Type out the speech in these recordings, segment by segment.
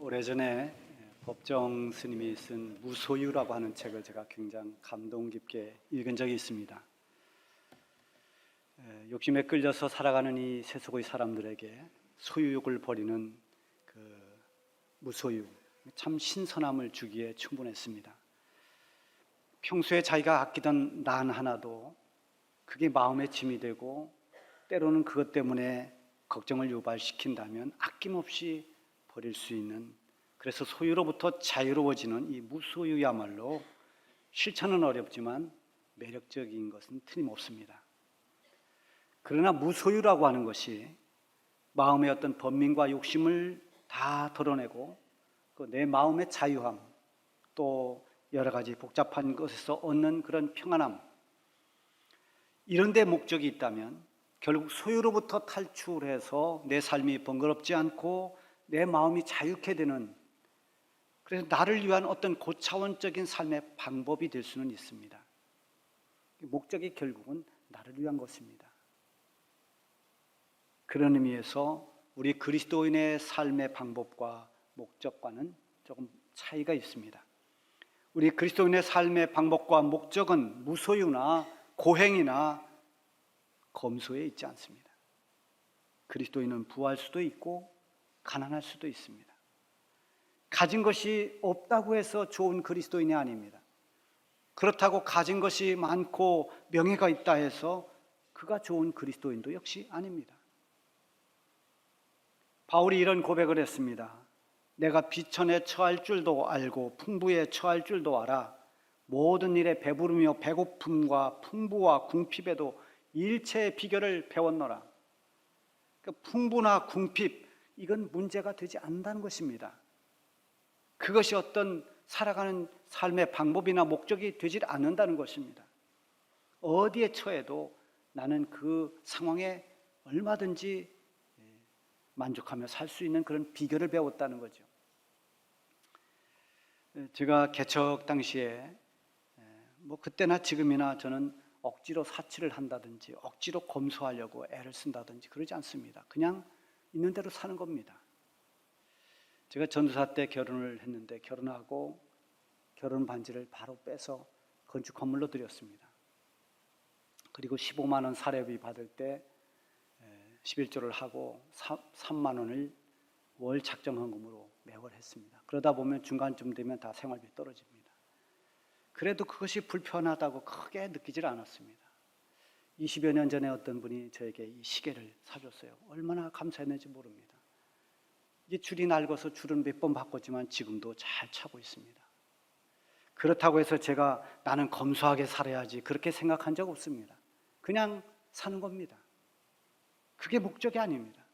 오래전에 법정 스님이 쓴 무소유라고 하는 책을 제가 굉장히 감동 깊게 읽은 적이 있습니다. 욕심에 끌려서 살아가는 이 세속의 사람들에게 소유욕을 버리는 그 무소유, 참 신선함을 주기에 충분했습니다. 평소에 자기가 아끼던 난 하나도 그게 마음의 짐이 되고 때로는 그것 때문에 걱정을 유발시킨다면 아낌없이 버릴 수 있는, 그래서 소유로부터 자유로워지는 이 무소유야말로 실천은 어렵지만 매력적인 것은 틀림없습니다. 그러나 무소유라고 하는 것이 마음의 어떤 번민과 욕심을 다 덜어내고 내 마음의 자유함, 또 여러 가지 복잡한 것에서 얻는 그런 평안함, 이런 데 목적이 있다면 결국 소유로부터 탈출해서 내 삶이 번거롭지 않고 내 마음이 자유케 되는, 그래서 나를 위한 어떤 고차원적인 삶의 방법이 될 수는 있습니다. 목적이 결국은 나를 위한 것입니다. 그런 의미에서 우리 그리스도인의 삶의 방법과 목적과는 조금 차이가 있습니다. 우리 그리스도인의 삶의 방법과 목적은 무소유나 고행이나 검소에 있지 않습니다. 그리스도인은 부할 수도 있고 가난할 수도 있습니다. 가진 것이 없다고 해서 좋은 그리스도인이 아닙니다. 그렇다고 가진 것이 많고 명예가 있다 해서 그가 좋은 그리스도인도 역시 아닙니다. 바울이 이런 고백을 했습니다. 내가 비천에 처할 줄도 알고 풍부에 처할 줄도 알아. 모든 일에 배부르며 배고픔과 풍부와 궁핍에도 일체의 비결을 배웠노라. 그러니까 풍부나 궁핍, 이건 문제가 되지 않는다는 것입니다. 그것이 어떤 살아가는 삶의 방법이나 목적이 되지 않는다는 것입니다. 어디에 처해도 나는 그 상황에 얼마든지 만족하며 살 수 있는 그런 비결을 배웠다는 거죠. 제가 개척 당시에 그때나 지금이나 저는 억지로 사치를 한다든지 억지로 검소하려고 애를 쓴다든지 그러지 않습니다. 그냥 있는 대로 사는 겁니다. 제가 전도사 때 결혼을 했는데 결혼하고 결혼 반지를 바로 빼서 건축 건물로 드렸습니다. 그리고 15만 원 사례비 받을 때 11조를 하고 3만 원을 월 작정헌금으로 매월 했습니다. 그러다 보면 중간쯤 되면 다 생활비 떨어집니다. 그래도 그것이 불편하다고 크게 느끼질 않았습니다. 20여 년 전에 어떤 분이 저에게 이 시계를 사줬어요. 얼마나 감사했는지 모릅니다. 이게 줄이 낡아서 줄은 몇 번 바꿨지만 지금도 잘 차고 있습니다. 그렇다고 해서 제가 나는 검소하게 살아야지 그렇게 생각한 적 없습니다. 그냥 사는 겁니다. 그게 목적이 아닙니다.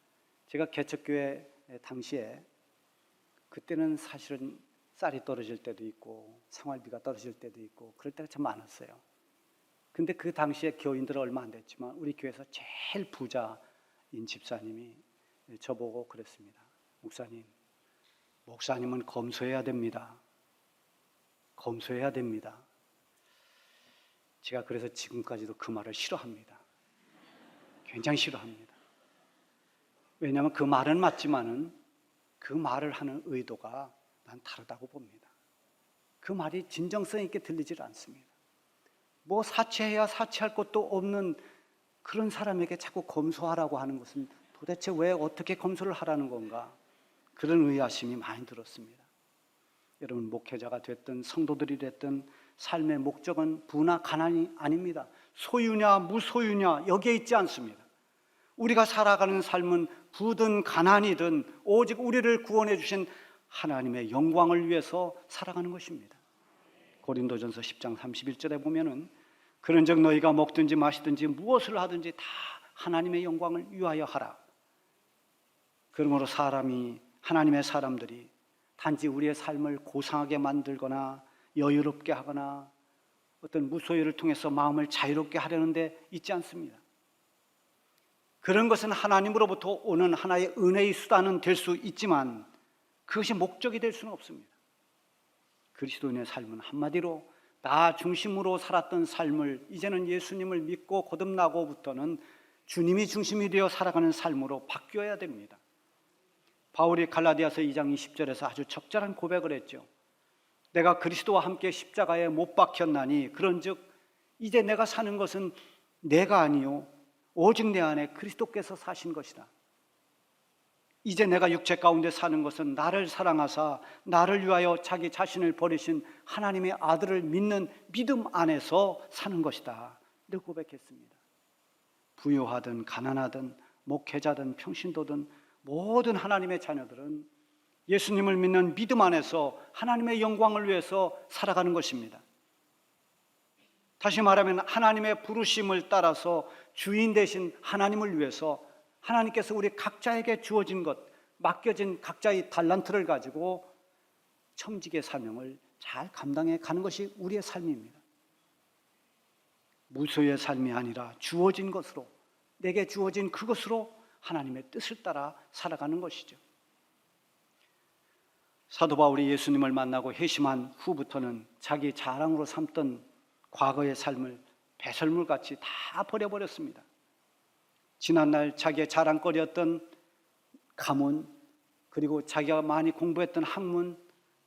제가 개척교회 당시에 그때는 사실은 쌀이 떨어질 때도 있고 생활비가 떨어질 때도 있고 그럴 때가 참 많았어요. 근데 그 당시에 교인들은 얼마 안 됐지만 우리 교회에서 제일 부자인 집사님이 저보고 그랬습니다. 목사님은 검소해야 됩니다. 검소해야 됩니다. 제가 그래서 지금까지도 그 말을 싫어합니다. 굉장히 싫어합니다. 왜냐하면 그 말은 맞지만은 그 말을 하는 의도가 난 다르다고 봅니다. 그 말이 진정성 있게 들리질 않습니다. 사치해야 사치할 것도 없는 그런 사람에게 자꾸 검소하라고 하는 것은 도대체 왜 어떻게 검소를 하라는 건가? 그런 의아심이 많이 들었습니다. 여러분, 목회자가 됐든 성도들이 됐든 삶의 목적은 부나 가난이 아닙니다. 소유냐 무소유냐 여기에 있지 않습니다. 우리가 살아가는 삶은 부든 가난이든 오직 우리를 구원해 주신 하나님의 영광을 위해서 살아가는 것입니다. 고린도전서 10장 31절에 보면은 그런즉 너희가 먹든지 마시든지 무엇을 하든지 다 하나님의 영광을 위하여 하라. 그러므로 하나님의 사람들이 단지 우리의 삶을 고상하게 만들거나 여유롭게 하거나 어떤 무소유를 통해서 마음을 자유롭게 하려는 데 있지 않습니다. 그런 것은 하나님으로부터 오는 하나의 은혜의 수단은 될 수 있지만 그것이 목적이 될 수는 없습니다. 그리스도인의 삶은 한마디로 나 중심으로 살았던 삶을 이제는 예수님을 믿고 거듭나고부터는 주님이 중심이 되어 살아가는 삶으로 바뀌어야 됩니다. 바울이 갈라디아서 2장 20절에서 아주 적절한 고백을 했죠. 내가 그리스도와 함께 십자가에 못 박혔나니 그런즉 이제 내가 사는 것은 내가 아니요 오직 내 안에 그리스도께서 사신 것이다. 이제 내가 육체 가운데 사는 것은 나를 사랑하사 나를 위하여 자기 자신을 버리신 하나님의 아들을 믿는 믿음 안에서 사는 것이다. 이렇게 고백했습니다. 부유하든 가난하든 목회자든 평신도든 모든 하나님의 자녀들은 예수님을 믿는 믿음 안에서 하나님의 영광을 위해서 살아가는 것입니다. 다시 말하면 하나님의 부르심을 따라서 주인 되신 하나님을 위해서 하나님께서 우리 각자에게 주어진 것, 맡겨진 각자의 달란트를 가지고 청지기의 사명을 잘 감당해 가는 것이 우리의 삶입니다. 무소의 삶이 아니라 주어진 것으로, 내게 주어진 그것으로 하나님의 뜻을 따라 살아가는 것이죠. 사도 바울이 예수님을 만나고 회심한 후부터는 자기 자랑으로 삼던 과거의 삶을 배설물같이 다 버려버렸습니다. 지난날 자기의 자랑거리였던 가문, 그리고 자기가 많이 공부했던 학문,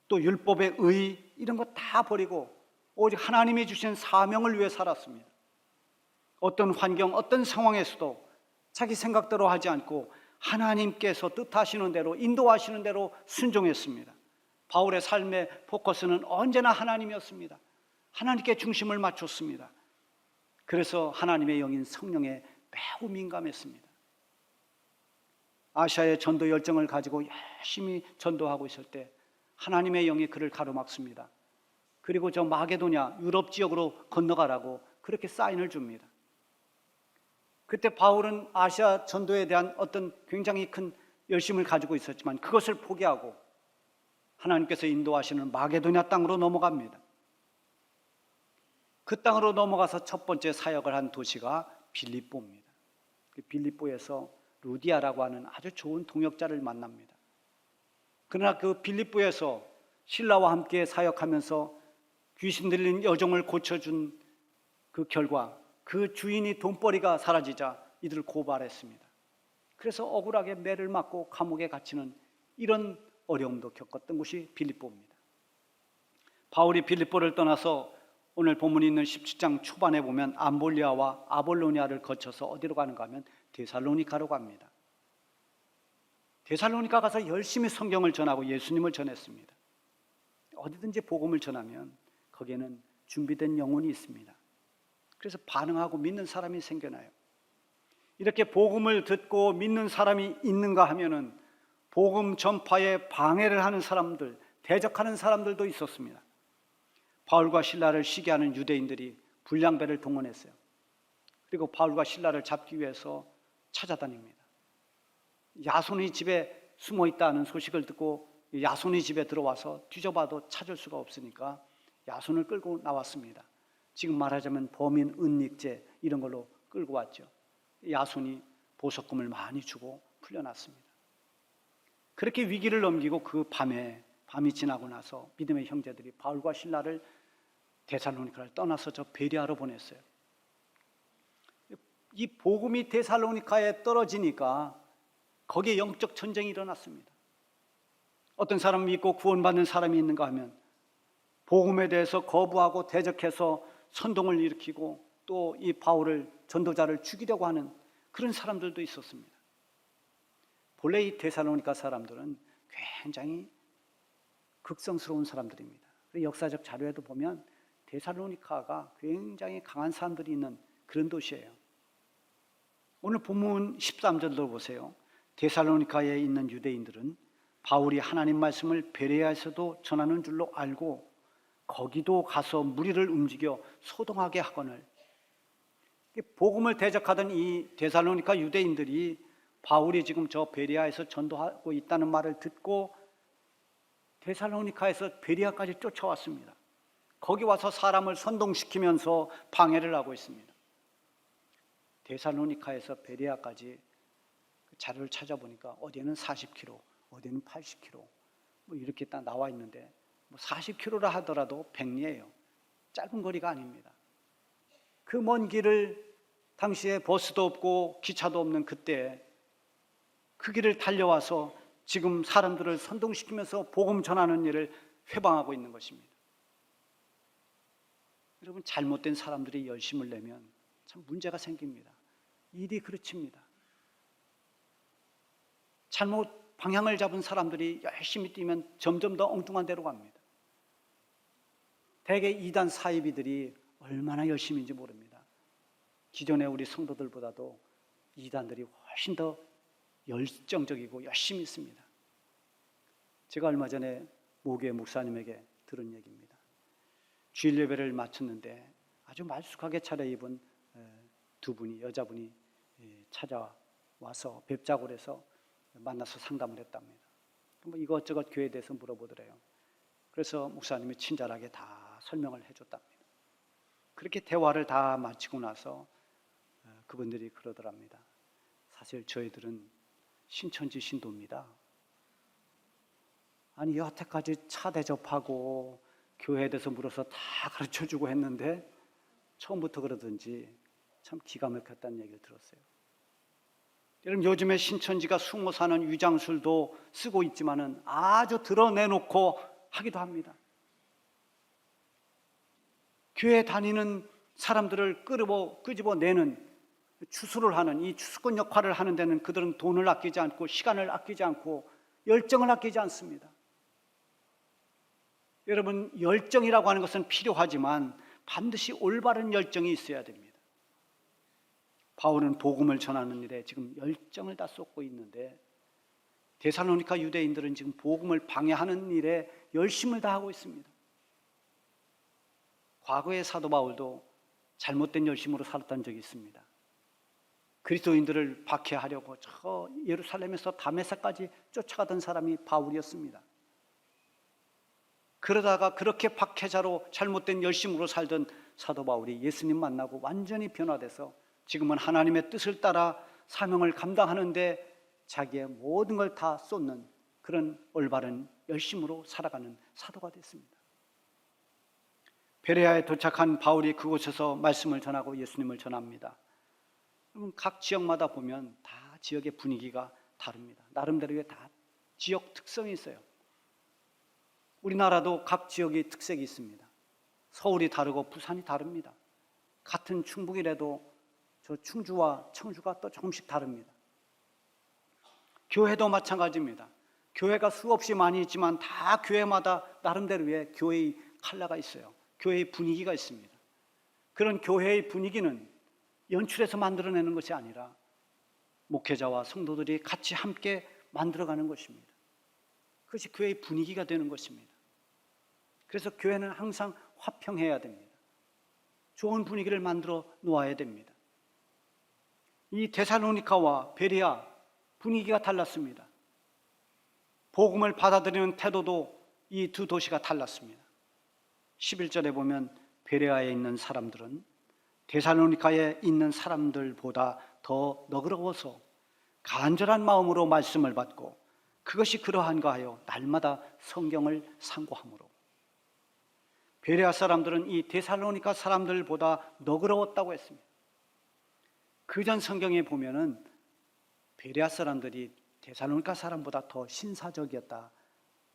또 율법의 의, 이런 거 다 버리고 오직 하나님이 주신 사명을 위해 살았습니다. 어떤 환경, 어떤 상황에서도 자기 생각대로 하지 않고 하나님께서 뜻하시는 대로, 인도하시는 대로 순종했습니다. 바울의 삶의 포커스는 언제나 하나님이었습니다. 하나님께 중심을 맞췄습니다. 그래서 하나님의 영인 성령에 매우 민감했습니다. 아시아의 전도 열정을 가지고 열심히 전도하고 있을 때 하나님의 영이 그를 가로막습니다. 그리고 저 마게도냐 유럽 지역으로 건너가라고 그렇게 사인을 줍니다. 그때 바울은 아시아 전도에 대한 어떤 굉장히 큰 열심을 가지고 있었지만 그것을 포기하고 하나님께서 인도하시는 마게도냐 땅으로 넘어갑니다. 그 땅으로 넘어가서 첫 번째 사역을 한 도시가 빌립보입니다. 그 빌립보에서 루디아라고 하는 아주 좋은 동역자를 만납니다. 그러나 그 빌립보에서 신라와 함께 사역하면서 귀신 들린 여종을 고쳐준 그 결과 그 주인이 돈벌이가 사라지자 이들을 고발했습니다. 그래서 억울하게 매를 맞고 감옥에 갇히는 이런 어려움도 겪었던 곳이 빌립보입니다. 바울이 빌립보를 떠나서 오늘 본문이 있는 17장 초반에 보면 암볼리아와 아볼로니아를 거쳐서 어디로 가는가 하면 데살로니가로 갑니다. 데살로니가 가서 열심히 성경을 전하고 예수님을 전했습니다. 어디든지 복음을 전하면 거기에는 준비된 영혼이 있습니다. 그래서 반응하고 믿는 사람이 생겨나요. 이렇게 복음을 듣고 믿는 사람이 있는가 하면은 복음 전파에 방해를 하는 사람들, 대적하는 사람들도 있었습니다. 바울과 신라를 시기하는 유대인들이 불량배를 동원했어요. 그리고 바울과 신라를 잡기 위해서 찾아다닙니다. 야손이 집에 숨어 있다는 소식을 듣고 야손이 집에 들어와서 뒤져봐도 찾을 수가 없으니까 야손을 끌고 나왔습니다. 지금 말하자면 범인 은닉죄 이런 걸로 끌고 왔죠. 야손이 보석금을 많이 주고 풀려났습니다. 그렇게 위기를 넘기고 그 밤이 지나고 나서 믿음의 형제들이 바울과 신라를 데살로니가를 떠나서 저 베레아로 보냈어요. 이 복음이 데살로니가에 떨어지니까 거기에 영적 전쟁이 일어났습니다. 어떤 사람 믿고 구원받는 사람이 있는가 하면 복음에 대해서 거부하고 대적해서 선동을 일으키고 또 이 바울을 전도자를 죽이려고 하는 그런 사람들도 있었습니다. 본래 이 데살로니가 사람들은 굉장히 극성스러운 사람들입니다. 역사적 자료에도 보면 데살로니가가 굉장히 강한 사람들이 있는 그런 도시예요. 오늘 본문 13절로 보세요. 데살로니가에 있는 유대인들은 바울이 하나님 말씀을 베레아에서도 전하는 줄로 알고 거기도 가서 무리를 움직여 소동하게 하거늘. 복음을 대적하던 이 데살로니가 유대인들이 바울이 지금 저 베레아에서 전도하고 있다는 말을 듣고 데살로니가에서 베레아까지 쫓아왔습니다. 거기 와서 사람을 선동시키면서 방해를 하고 있습니다. 데살로니가에서 베레아까지 자료를 찾아보니까 어디에는 40km, 어디에는 80km 뭐 이렇게 딱 나와 있는데 뭐 40km라 하더라도 백리예요. 짧은 거리가 아닙니다. 그 먼 길을 당시에 버스도 없고 기차도 없는 그때 그 길을 달려와서 지금 사람들을 선동시키면서 복음 전하는 일을 회방하고 있는 것입니다. 여러분, 잘못된 사람들이 열심을 내면 참 문제가 생깁니다. 일이 그르칩니다. 잘못 방향을 잡은 사람들이 열심히 뛰면 점점 더 엉뚱한 데로 갑니다. 대개 이단 사이비들이 얼마나 열심인지 모릅니다. 기존의 우리 성도들보다도 이단들이 훨씬 더 열정적이고 열심히 있습니다. 제가 얼마 전에 모교회 목사님에게 들은 얘기입니다. 주일 예배를 마쳤는데 아주 말쑥하게 차려입은 두 분이, 여자분이 찾아와서 뵙자고 해서 만나서 상담을 했답니다. 뭐 이것저것 교회에 대해서 물어보더래요. 그래서 목사님이 친절하게 다 설명을 해줬답니다. 그렇게 대화를 다 마치고 나서 그분들이 그러더랍니다. 사실 저희들은 신천지 신도입니다. 아니, 여태까지 차 대접하고 교회에 대해서 물어서 다 가르쳐주고 했는데 처음부터 그러든지 참 기가 막혔다는 얘기를 들었어요. 여러분, 요즘에 신천지가 숨어 사는 위장술도 쓰고 있지만은 아주 드러내놓고 하기도 합니다. 교회 다니는 사람들을 끄집어내는 추수를 하는, 이 추수꾼 역할을 하는 데는 그들은 돈을 아끼지 않고 시간을 아끼지 않고 열정을 아끼지 않습니다. 여러분, 열정이라고 하는 것은 필요하지만 반드시 올바른 열정이 있어야 됩니다. 바울은 복음을 전하는 일에 지금 열정을 다 쏟고 있는데 데살로니가 유대인들은 지금 복음을 방해하는 일에 열심을 다하고 있습니다. 과거의 사도 바울도 잘못된 열심으로 살았던 적이 있습니다. 그리스도인들을 박해하려고 저 예루살렘에서 다메섹까지 쫓아가던 사람이 바울이었습니다. 그러다가 그렇게 박해자로 잘못된 열심으로 살던 사도 바울이 예수님 만나고 완전히 변화돼서 지금은 하나님의 뜻을 따라 사명을 감당하는데 자기의 모든 걸 다 쏟는 그런 올바른 열심으로 살아가는 사도가 됐습니다. 베레아에 도착한 바울이 그곳에서 말씀을 전하고 예수님을 전합니다. 각 지역마다 보면 다 지역의 분위기가 다릅니다. 나름대로의 다 지역 특성이 있어요. 우리나라도 각 지역의 특색이 있습니다. 서울이 다르고 부산이 다릅니다. 같은 충북이라도 저 충주와 청주가 또 조금씩 다릅니다. 교회도 마찬가지입니다. 교회가 수없이 많이 있지만 다 교회마다 나름대로의 교회의 컬러가 있어요. 교회의 분위기가 있습니다. 그런 교회의 분위기는 연출해서 만들어내는 것이 아니라 목회자와 성도들이 같이 함께 만들어가는 것입니다. 그것이 교회의 분위기가 되는 것입니다. 그래서 교회는 항상 화평해야 됩니다. 좋은 분위기를 만들어 놓아야 됩니다. 이 데살로니가와 베레아 분위기가 달랐습니다. 복음을 받아들이는 태도도 이 두 도시가 달랐습니다. 11절에 보면 베레아에 있는 사람들은 데살로니가에 있는 사람들보다 더 너그러워서 간절한 마음으로 말씀을 받고 그것이 그러한가 하여 날마다 성경을 상고하므로. 베레아 사람들은 이 데살로니가 사람들보다 너그러웠다고 했습니다. 그전 성경에 보면은 베레아 사람들이 데살로니가 사람보다 더 신사적이었다.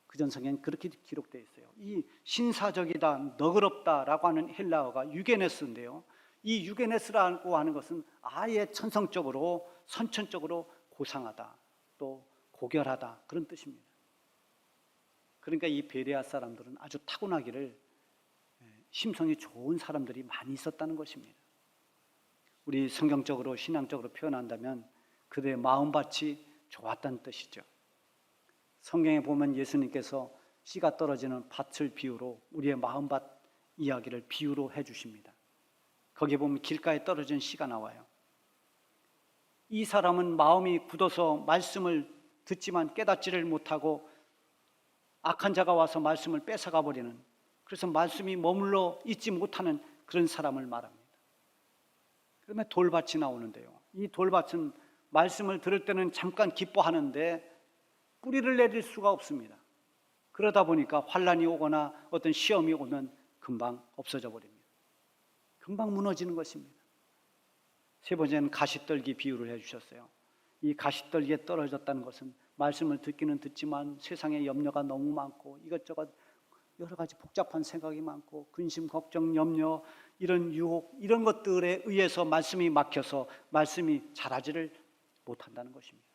그전 성경에 그렇게 기록되어 있어요. 이 신사적이다, 너그럽다라고 하는 헬라어가 유게네스인데요. 이 유게네스라고 하는 것은 아예 천성적으로 선천적으로 고상하다, 또 고결하다 그런 뜻입니다. 그러니까 이 베레아 사람들은 아주 타고나기를 심성이 좋은 사람들이 많이 있었다는 것입니다. 우리 성경적으로 신앙적으로 표현한다면 그들의 마음밭이 좋았다는 뜻이죠. 성경에 보면 예수님께서 씨가 떨어지는 밭을 비유로 우리의 마음밭 이야기를 비유로 해주십니다. 거기에 보면 길가에 떨어진 씨가 나와요. 이 사람은 마음이 굳어서 말씀을 듣지만 깨닫지를 못하고 악한 자가 와서 말씀을 뺏어가 버리는, 그래서 말씀이 머물러 있지 못하는 그런 사람을 말합니다. 그다음에 돌밭이 나오는데요. 이 돌밭은 말씀을 들을 때는 잠깐 기뻐하는데 뿌리를 내릴 수가 없습니다. 그러다 보니까 환난이 오거나 어떤 시험이 오면 금방 없어져 버립니다. 금방 무너지는 것입니다. 세 번째는 가시떨기 비유를 해주셨어요. 이 가시떨기에 떨어졌다는 것은 말씀을 듣기는 듣지만 세상에 염려가 너무 많고 이것저것 여러 가지 복잡한 생각이 많고 근심, 걱정, 염려, 이런 유혹, 이런 것들에 의해서 말씀이 막혀서 말씀이 자라지를 못한다는 것입니다.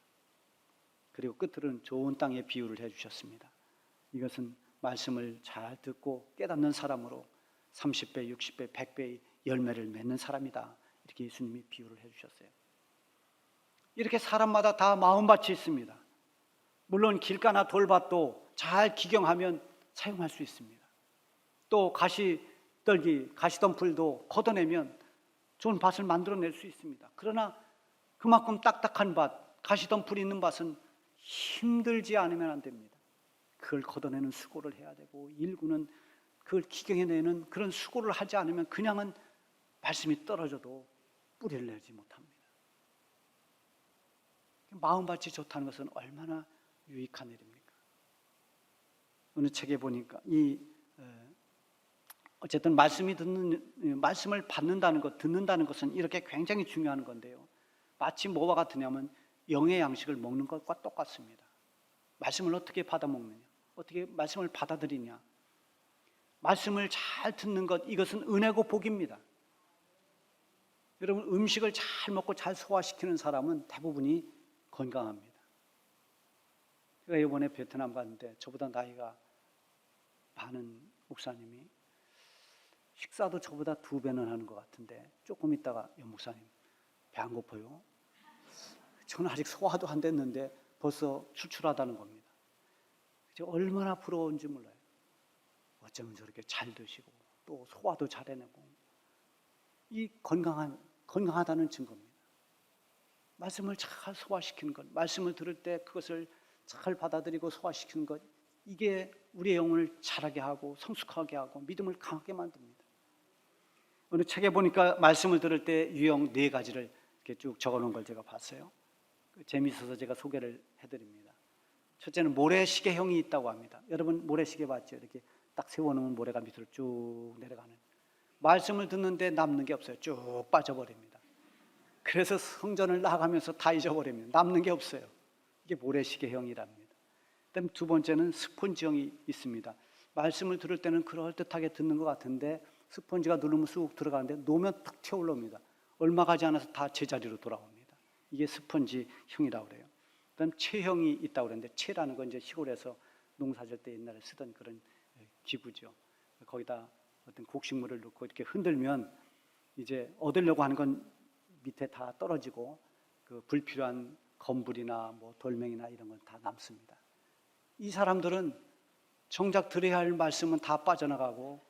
그리고 끝으로는 좋은 땅의 비유를 해주셨습니다. 이것은 말씀을 잘 듣고 깨닫는 사람으로 30배, 60배, 100배의 열매를 맺는 사람이다. 이렇게 예수님이 비유를 해주셨어요. 이렇게 사람마다 다 마음밭이 있습니다. 물론 길가나 돌밭도 잘 기경하면 사용할 수 있습니다. 또 가시떨기, 가시덤불도 걷어내면 좋은 밭을 만들어낼 수 있습니다. 그러나 그만큼 딱딱한 밭, 가시덤불이 있는 밭은 힘들지 않으면 안 됩니다. 그걸 걷어내는 수고를 해야 되고 일구는 그걸 기경해내는 그런 수고를 하지 않으면 그냥은 말씀이 떨어져도 뿌리를 내지 못합니다. 마음밭이 좋다는 것은 얼마나 유익한 일입니까? 어느 책에 보니까 어쨌든 말씀을 받는다는 것, 듣는다는 것은 이렇게 굉장히 중요한 건데요. 마치 뭐와 같으냐면 영의 양식을 먹는 것과 똑같습니다. 말씀을 어떻게 받아 먹느냐, 어떻게 말씀을 받아들이냐. 말씀을 잘 듣는 것, 이것은 은혜고 복입니다. 여러분, 음식을 잘 먹고 잘 소화시키는 사람은 대부분이 건강합니다. 제가 이번에 베트남 갔는데 저보다 나이가 많은 목사님이 식사도 저보다 2배는 하는 것 같은데 조금 있다가 목사님 배 안 고파요? 저는 아직 소화도 안 됐는데 벌써 출출하다는 겁니다. 얼마나 부러운지 몰라요. 어쩌면 저렇게 잘 드시고 또 소화도 잘 해내고 이 건강하다는 증거입니다. 말씀을 잘 소화시키는 것, 말씀을 들을 때 그것을 잘 받아들이고 소화시키는 것, 이게 우리의 영혼을 자라게 하고 성숙하게 하고 믿음을 강하게 만듭니다. 어느 책에 보니까 말씀을 들을 때 유형 4가지를 이렇게 쭉 적어놓은 걸 제가 봤어요. 재미있어서 제가 소개를 해드립니다. 첫째는 모래시계형이 있다고 합니다. 여러분 모래시계 봤죠? 이렇게 딱 세워놓으면 모래가 밑으로 쭉 내려가는. 말씀을 듣는데 남는 게 없어요. 쭉 빠져버립니다. 그래서 성전을 나가면서 다 잊어버립니다. 남는 게 없어요. 이게 모래시계형이랍니다. 그다음 2번째는 스폰지형이 있습니다. 말씀을 들을 때는 그럴듯하게 듣는 것 같은데 스폰지가 누르면 쑥 들어가는데 놓으면 탁 튀어 올라옵니다. 얼마 가지 않아서 다 제자리로 돌아옵니다. 이게 스폰지형이라고 그래요. 그다음 채형이 있다고 그러는데 채라는 건 이제 시골에서 농사질 때 옛날에 쓰던 그런 기구죠. 거기다 어떤 곡식물을 넣고 이렇게 흔들면 이제 얻으려고 하는 건 밑에 다 떨어지고 그 불필요한 건불이나 뭐 돌멩이나 이런 건 다 남습니다. 이 사람들은 정작 들어야 할 말씀은 다 빠져나가고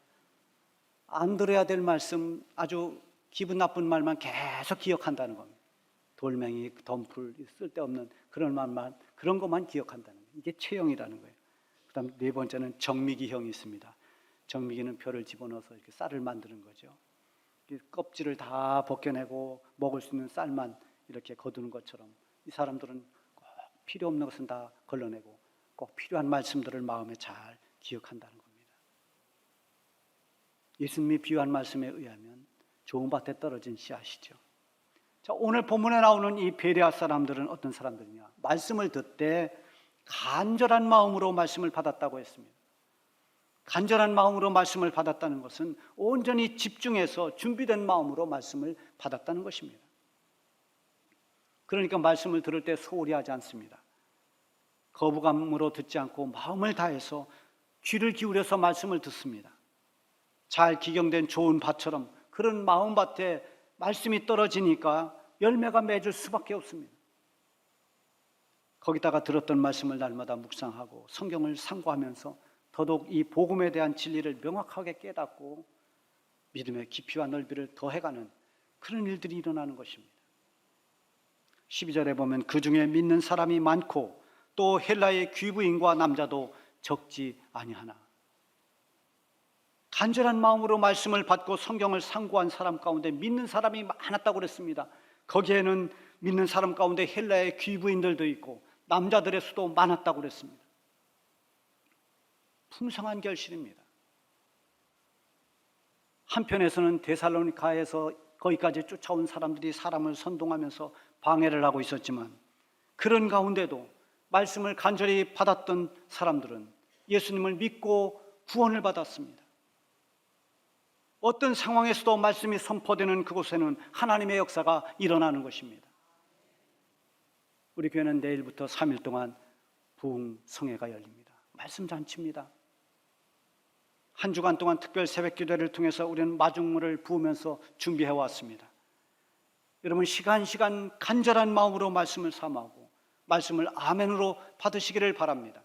안 들어야 될 말씀, 아주 기분 나쁜 말만 계속 기억한다는 겁니다. 돌멩이, 덤불, 쓸데없는 그런 말만, 그런 것만 기억한다는 거예요. 이게 체형이라는 거예요. 그다음 4번째는 정미기형이 있습니다. 정미기는 벼를 집어넣어서 이렇게 쌀을 만드는 거죠. 껍질을 다 벗겨내고 먹을 수 있는 쌀만 이렇게 거두는 것처럼 이 사람들은 꼭 필요 없는 것은 다 걸러내고 꼭 필요한 말씀들을 마음에 잘 기억한다는 겁니다. 예수님이 비유한 말씀에 의하면 좋은 밭에 떨어진 씨앗이죠. 자, 오늘 본문에 나오는 이 베레아 사람들은 어떤 사람들이냐? 말씀을 듣되 간절한 마음으로 말씀을 받았다고 했습니다. 간절한 마음으로 말씀을 받았다는 것은 온전히 집중해서 준비된 마음으로 말씀을 받았다는 것입니다. 그러니까 말씀을 들을 때 소홀히 하지 않습니다. 거부감으로 듣지 않고 마음을 다해서 귀를 기울여서 말씀을 듣습니다. 잘 기경된 좋은 밭처럼 그런 마음밭에 말씀이 떨어지니까 열매가 맺을 수밖에 없습니다. 거기다가 들었던 말씀을 날마다 묵상하고 성경을 상고하면서 더더욱 이 복음에 대한 진리를 명확하게 깨닫고 믿음의 깊이와 넓이를 더해가는 그런 일들이 일어나는 것입니다. 12절에 보면 그 중에 믿는 사람이 많고 또 헬라의 귀부인과 남자도 적지 아니하나. 간절한 마음으로 말씀을 받고 성경을 상고한 사람 가운데 믿는 사람이 많았다고 그랬습니다. 거기에는 믿는 사람 가운데 헬라의 귀부인들도 있고 남자들의 수도 많았다고 그랬습니다. 풍성한 결실입니다. 한편에서는 데살로니가에서 거기까지 쫓아온 사람들이 사람을 선동하면서 방해를 하고 있었지만 그런 가운데도 말씀을 간절히 받았던 사람들은 예수님을 믿고 구원을 받았습니다. 어떤 상황에서도 말씀이 선포되는 그곳에는 하나님의 역사가 일어나는 것입니다. 우리 교회는 내일부터 3일 동안 부흥성회가 열립니다. 말씀 잔치입니다. 한 주간 동안 특별 새벽 기도를 통해서 우리는 마중물을 부으면서 준비해 왔습니다. 여러분 시간 간절한 마음으로 말씀을 삼하고 말씀을 아멘으로 받으시기를 바랍니다.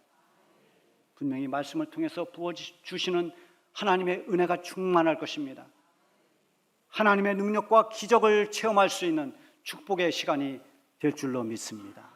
분명히 말씀을 통해서 부어주시는 하나님의 은혜가 충만할 것입니다. 하나님의 능력과 기적을 체험할 수 있는 축복의 시간이 될 줄로 믿습니다.